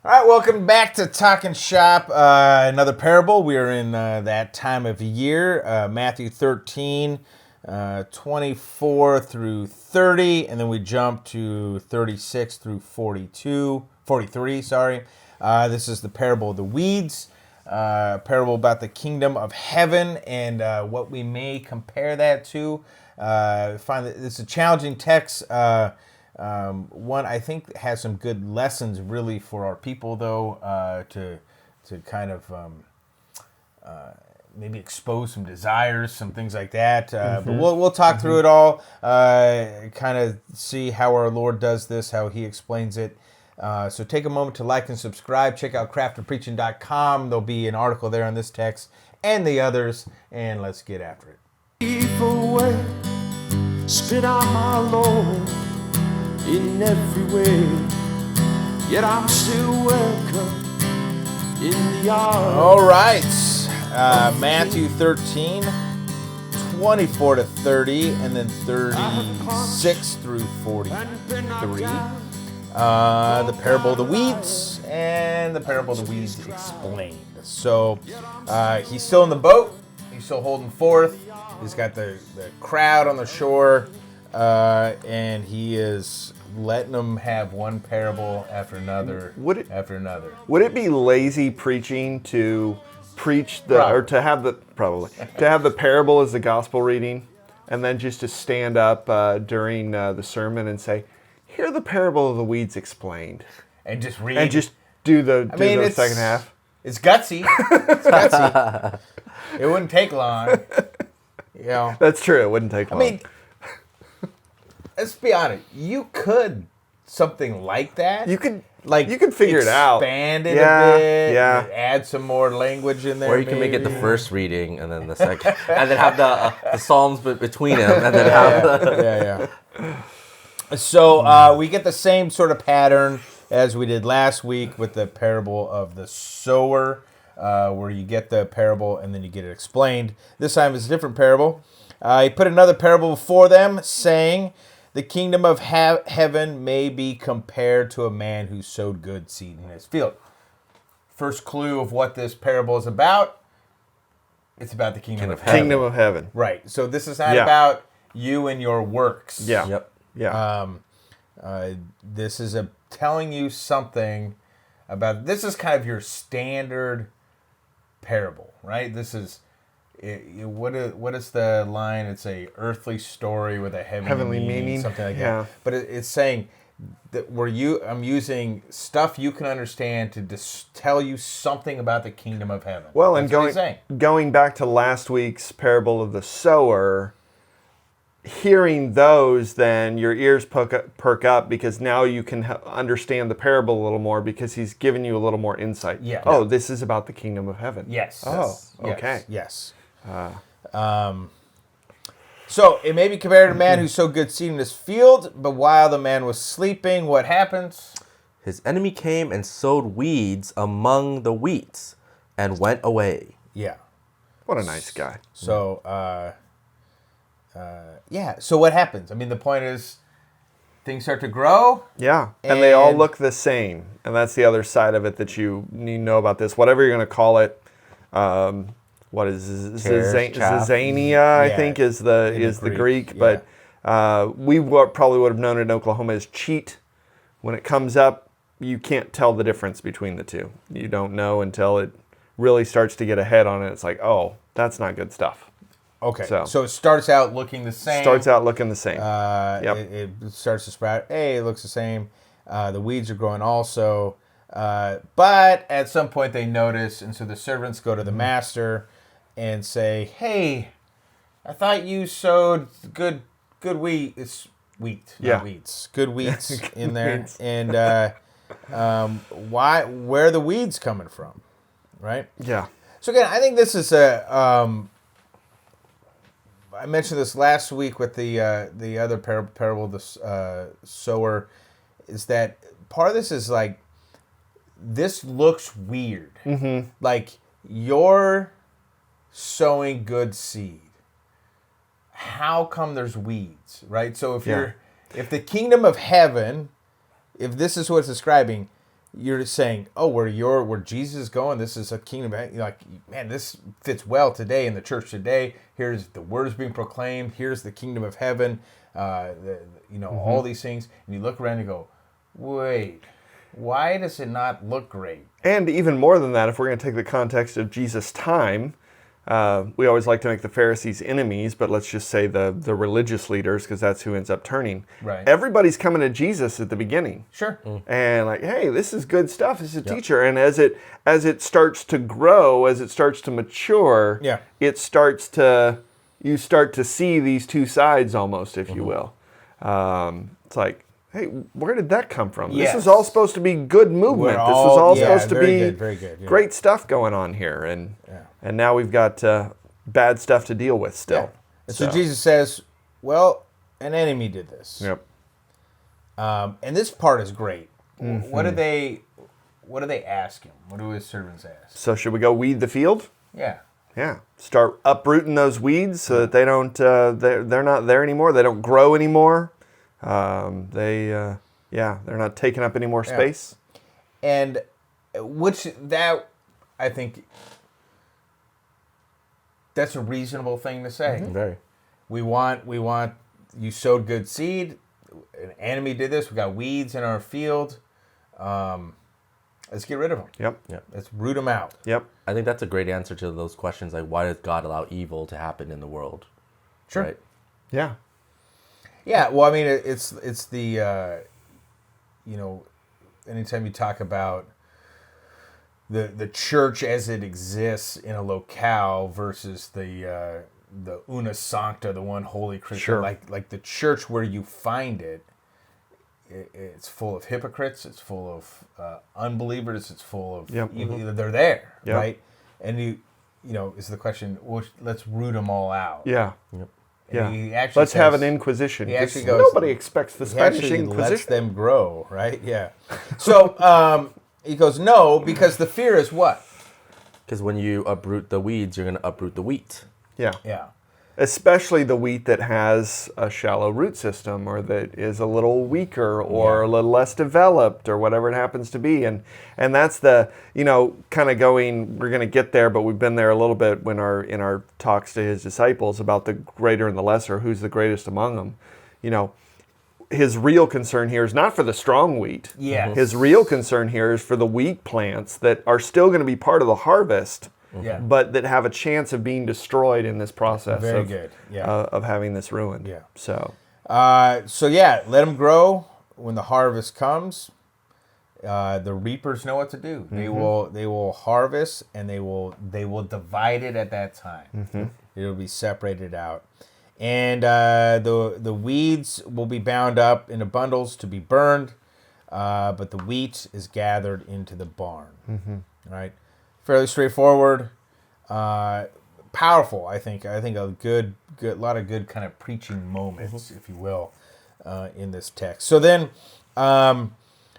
All right, welcome back to Talking Shop. Another parable. We are in that time of year, Matthew 13, 24 through 30, and then we jump to 36 through 43, sorry. This is the parable of the weeds, parable about the kingdom of heaven and what we may compare that to. I find that it's a challenging text. One I think has some good lessons really for our people though, to kind of maybe expose some desires, some things like that. But we'll talk through it all, kind of see how our Lord does this, how He explains it. So take a moment to like and subscribe. Check out craftofpreaching.com. There'll be an article there on this text and the others, and let's get after it. Evil way, spit out my Lord in every way, yet I'm still welcome in the arms. All right, Matthew 13, 24 to 30, and then 36 through 43. The parable of the weeds and the parable of the weeds explained. So he's still in the boat. He's still holding forth. He's got the crowd on the shore, and he is letting them have one parable after another after another. Would it be lazy preaching to preach to have the parable as the gospel reading, and then just to stand up during the sermon and say, "Hear the parable of the weeds explained," and just read and just do the second half? It's gutsy. It's gutsy. It wouldn't take long. You know. That's true. It wouldn't take long. I mean, let's be honest. You could something like that. You could expand figure it out. Expand it a bit. Yeah. Add some more language in there. Or you can make it the first reading and then the second, and then have the Psalms between them, and then have yeah. So we get the same sort of pattern as we did last week with the parable of the sower, where you get the parable and then you get it explained. This time it's a different parable. He put another parable before them, saying, "The kingdom of heaven may be compared to a man who sowed good seed in his field." First clue of what this parable is about. It's about the kingdom of heaven. Kingdom of heaven. Right. So this is not about you and your works. Yeah. Yep. Yeah. This is telling you something about. This is kind of your standard parable, right? This is. What is the line? It's a earthly story with a heavenly meaning, something like that. But it's saying that I'm using stuff you can understand to tell you something about the kingdom of heaven. Well, that's and going back to last week's parable of the sower, hearing those, then your ears perk up because now you can understand the parable a little more because he's giving you a little more insight. Yeah. Oh, this is about the kingdom of heaven. Yes. Oh, yes. okay. Yes. So it may be compared to a man who sowed good seed in his field, but while the man was sleeping, what happens? His enemy came and sowed weeds among the wheats and went away. Yeah. What a nice guy. So, So what happens? I mean, the point is, things start to grow. Yeah, and they all look the same, and that's the other side of it that you need to know about this. Whatever you're going to call it. What is Zizania? I think is the Greek, but we probably would have known it in Oklahoma as cheat. When it comes up, you can't tell the difference between the two. You don't know until it really starts to get a head on it. It's like, oh, that's not good stuff. Okay, so it starts out looking the same. It starts to sprout. Hey, it looks the same. The weeds are growing also. But at some point they notice, and so the servants go to the master and say, "Hey, I thought you sowed good wheat. It's wheat, not weeds. Good wheats in there. And where are the weeds coming from?" Right? Yeah. So again, I think this is I mentioned this last week with the other parable of the sower, is that part of this is like, this looks weird. Mm-hmm. Like, you're sowing good seed. How come there's weeds, right? So if the kingdom of heaven, if this is what it's describing, you're saying, oh, where Jesus is going, this is a kingdom. You're like, man, this fits well today in the church today. Here's the word is being proclaimed. Here's the kingdom of heaven. All these things. And you look around and you go, wait, why does it not look great? And even more than that, if we're going to take the context of Jesus' time, we always like to make the Pharisees enemies, but let's just say the religious leaders, because that's who ends up turning. Right. Everybody's coming to Jesus at the beginning. Sure. And like, hey, this is good stuff. This is a teacher. And as it starts to grow, as it starts to mature, you start to see these two sides almost, if you will. It's like, hey, where did that come from? Yes. This is all supposed to be good movement. This is all supposed to be very good, great stuff going on here. And now we've got bad stuff to deal with still. Yeah. So Jesus says, well, an enemy did this. Yep. And this part is great. What do they ask him? What do his servants ask? So should we go weed the field? Yeah. Yeah. Start uprooting those weeds so that they don't, they're not there anymore. They don't grow anymore. They're not taking up any more space. And I think that's a reasonable thing to say. Very. We want, you sowed good seed. An enemy did this. We got weeds in our field. Let's get rid of them. Yep. Let's root them out. Yep. I think that's a great answer to those questions, like why does God allow evil to happen in the world? Sure. Right? Yeah. Yeah. Well, I mean, it's the, anytime you talk about the church as it exists in a locale versus the una sancta, the one holy Christian, Sure. like the church where you find it's full of hypocrites, it's full of unbelievers, it's full of they're there, right? And is the question, well, let's root them all out. Yeah. And Yeah. he actually Let's have an inquisition. He actually Nobody expects the he Spanish actually Inquisition. lets them grow, right? Yeah. So he goes, no, because the fear is what? Because when you uproot the weeds, you're going to uproot the wheat. Yeah. Yeah. Especially the wheat that has a shallow root system or that is a little weaker or a little less developed or whatever it happens to be. And that's the, kind of going, we're going to get there, but we've been there a little bit in our talks to his disciples about the greater and the lesser, who's the greatest among them. His real concern here is not for the strong wheat. Yes. His real concern here is for the weak plants that are still going to be part of the harvest, but that have a chance of being destroyed in this process of having this ruined. Yeah. So let them grow. When the harvest comes, the reapers know what to do. They will harvest and they will divide it at that time. It'll be separated out. And the weeds will be bound up into bundles to be burned, but the wheat is gathered into the barn. Right? Fairly straightforward, powerful. I think a good lot of good kind of preaching moments, if you will, in this text. So then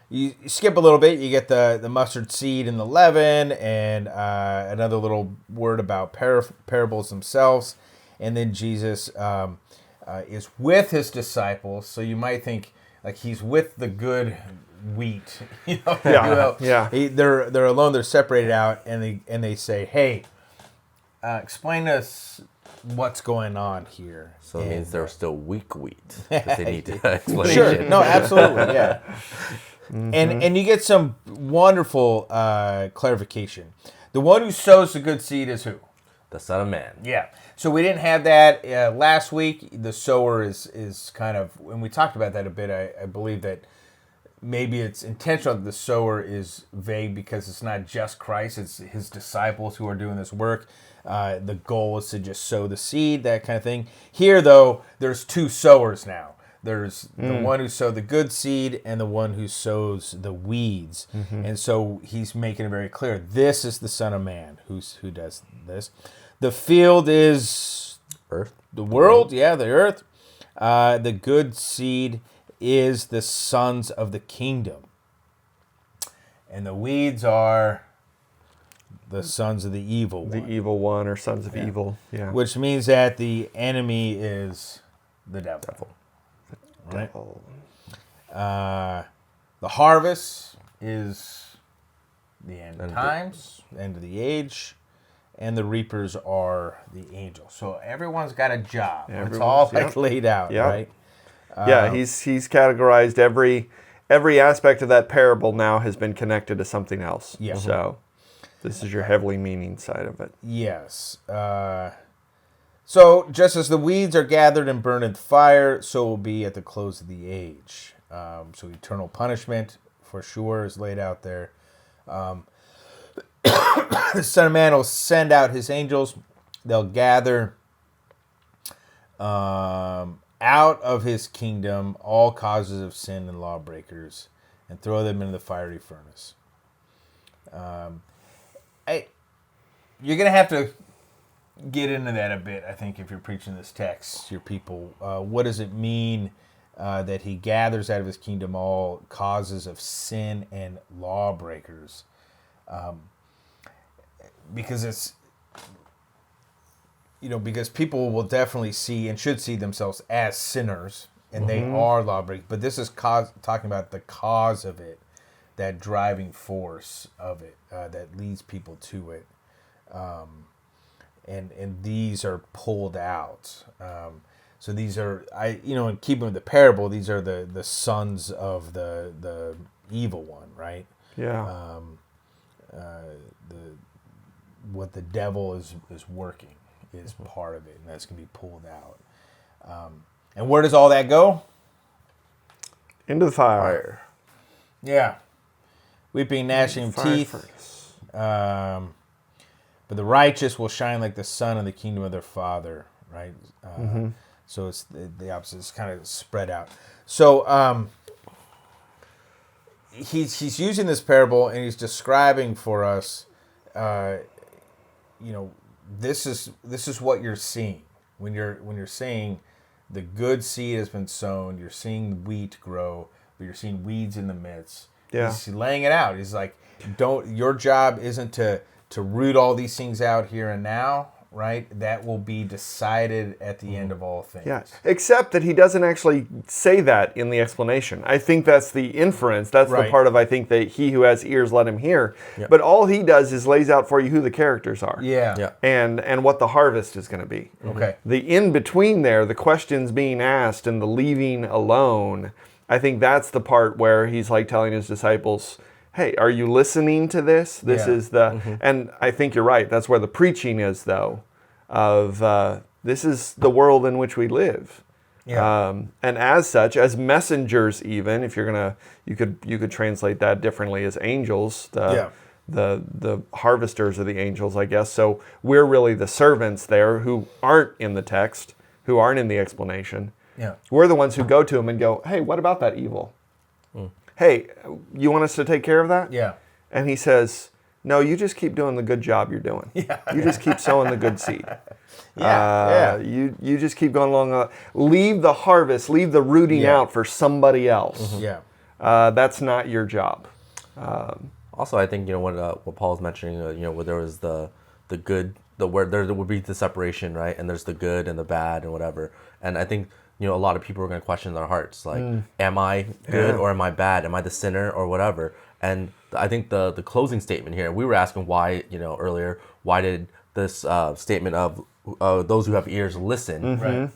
you skip a little bit. You get the mustard seed and the leaven, and another little word about parables themselves. And then Jesus is with his disciples, so you might think like he's with the good wheat. They're alone. They're separated out, and they say, "Hey, explain to us what's going on here." So it means they're still weak wheat. Because they need explanation. Sure. No, absolutely. Yeah. And you get some wonderful clarification. The one who sows the good seed is who? The Son of Man. Yeah. So we didn't have that last week. The sower is kind of, and we talked about that a bit. I believe that maybe it's intentional that the sower is vague because it's not just Christ. It's his disciples who are doing this work. The goal is to just sow the seed, that kind of thing. Here, though, there's two sowers now. There's the one who sowed the good seed and the one who sows the weeds. And so he's making it very clear. This is the Son of Man who does this. The field is Earth. The world, the earth. The good seed is the sons of the kingdom. And the weeds are the sons of the evil one. The evil one or sons of evil. Yeah. Which means that the enemy is the devil. Right? Devil. The harvest is the end of times, end of the age, and the reapers are the angels. So everyone's got a job. It's all laid out, right? He's categorized every aspect of that parable now has been connected to something else. Yeah. So this is your heavily meaning side of it. Yes. So just as the weeds are gathered and burned in fire, so will be at the close of the age. So eternal punishment, for sure, is laid out there. The Son of Man will send out his angels. They'll gather out of his kingdom all causes of sin and lawbreakers and throw them into the fiery furnace. You're going to have to get into that a bit, I think, if you're preaching this text to your people. What does it mean that he gathers out of his kingdom all causes of sin and lawbreakers? Because it's, because people will definitely see and should see themselves as sinners, and they are lawbreakers. But this is talking about the cause of it, that driving force of it that leads people to it. And these are pulled out. So these are, in keeping with the parable, these are the sons of the evil one, right? Yeah. What the devil is working is part of it, and that's going to be pulled out. And where does all that go? Into the fire. Yeah. Weeping, gnashing of teeth. But the righteous will shine like the sun in the kingdom of their Father, right? So it's the opposite. It's kind of spread out. So he's using this parable, and he's describing for us, this is what you're seeing when you're saying the good seed has been sown. You're seeing wheat grow, but you're seeing weeds in the midst. Yeah. He's laying it out. He's like, your job isn't to root all these things out here and now, right? That will be decided at the end of all things. Yeah, except that he doesn't actually say that in the explanation. I think that's the inference. That's the part of, I think, that he who has ears, let him hear. Yep. But all he does is lays out for you who the characters are. Yeah. And what the harvest is going to be. Okay. The in-between there, the questions being asked and the leaving alone, I think that's the part where he's like telling his disciples, hey, are you listening to this? This is the, and I think you're right. That's where the preaching is, though, of this is the world in which we live. Yeah. And as such, as messengers, even if you're gonna, you could translate that differently as angels. The harvesters are the angels, I guess. So we're really the servants there who aren't in the text, who aren't in the explanation. Yeah. We're the ones who go to him and go, hey, what about that evil? Hey, you want us to take care of that? Yeah. And he says, no, you just keep doing the good job you're doing. Yeah. You just keep sowing the good seed. You just keep going along. Leave the harvest, leave the rooting out for somebody else. Yeah. That's not your job. Also, I think, what Paul's mentioning, where there was the good, where there would be the separation, right? And there's the good and the bad and whatever. And I think, a lot of people are going to question their hearts, like, am I good or am I bad? Am I the sinner or whatever? And I think the closing statement here, we were asking why, earlier, why did this statement of those who have ears listen, right?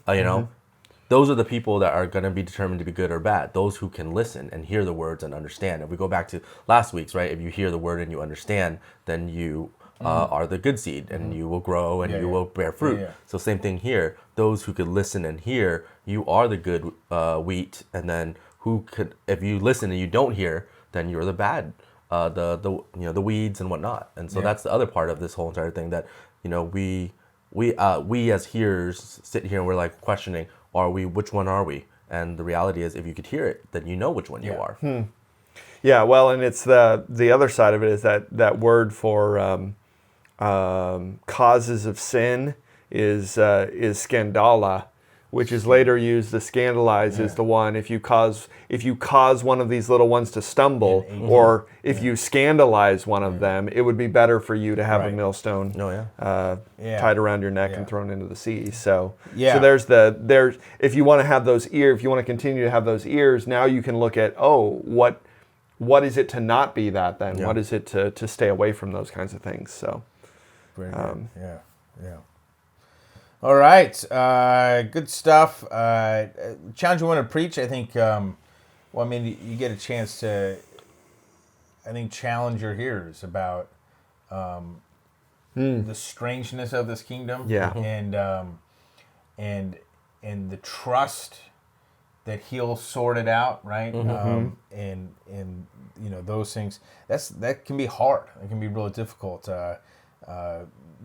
Those are the people that are going to be determined to be good or bad, those who can listen and hear the words and understand. If we go back to last week's, right, if you hear the word and you understand, then you are the good seed, and you will grow and you will bear fruit. So same thing here. Those who could listen and hear, you are the good wheat, and then if you listen and you don't hear, then you're the bad, the weeds and whatnot. And so that's the other part of this whole entire thing, that we as hearers sit here and we're like questioning, which one are we? And the reality is, if you could hear it, then you know which one you are. Yeah, well, and it's the other side of it is that word for causes of sin is scandala, which is later used. The scandalize is the one if you cause one of these little ones to stumble, or if you scandalize one of them, it would be better for you to have a millstone tied around your neck and thrown into the sea. So so there's if you want to have those ears, if you want to continue to have those ears, now you can look at what is it to not be that then? Yeah. What is it to stay away from those kinds of things? So, Very good. Yeah. All right, good stuff. Challenge you want to preach, I think. You get a chance to, I think, challenge your hearers about the strangeness of this kingdom. Yeah. And the trust that He'll sort it out, right? And those things. That can be hard. It can be really difficult.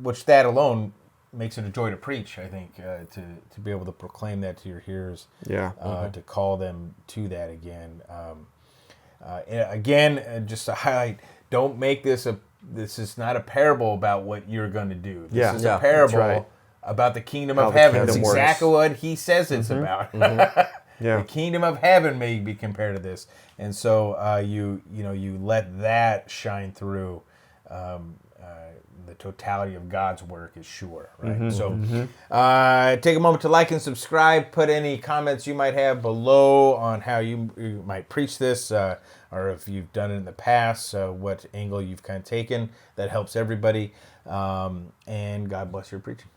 Which that alone makes it a joy to preach, I think, to be able to proclaim that to your hearers. Yeah. To call them to that again. Just to highlight, don't make this is not a parable about what you're going to do. This is a parable about the kingdom of heaven. That's exactly what he says it's about. The kingdom of heaven may be compared to this. And so you let that shine through. The totality of God's work is sure, right? So take a moment to like and subscribe. Put any comments you might have below on how you might preach this, or if you've done it in the past, what angle you've kind of taken. That helps everybody. And God bless your preaching.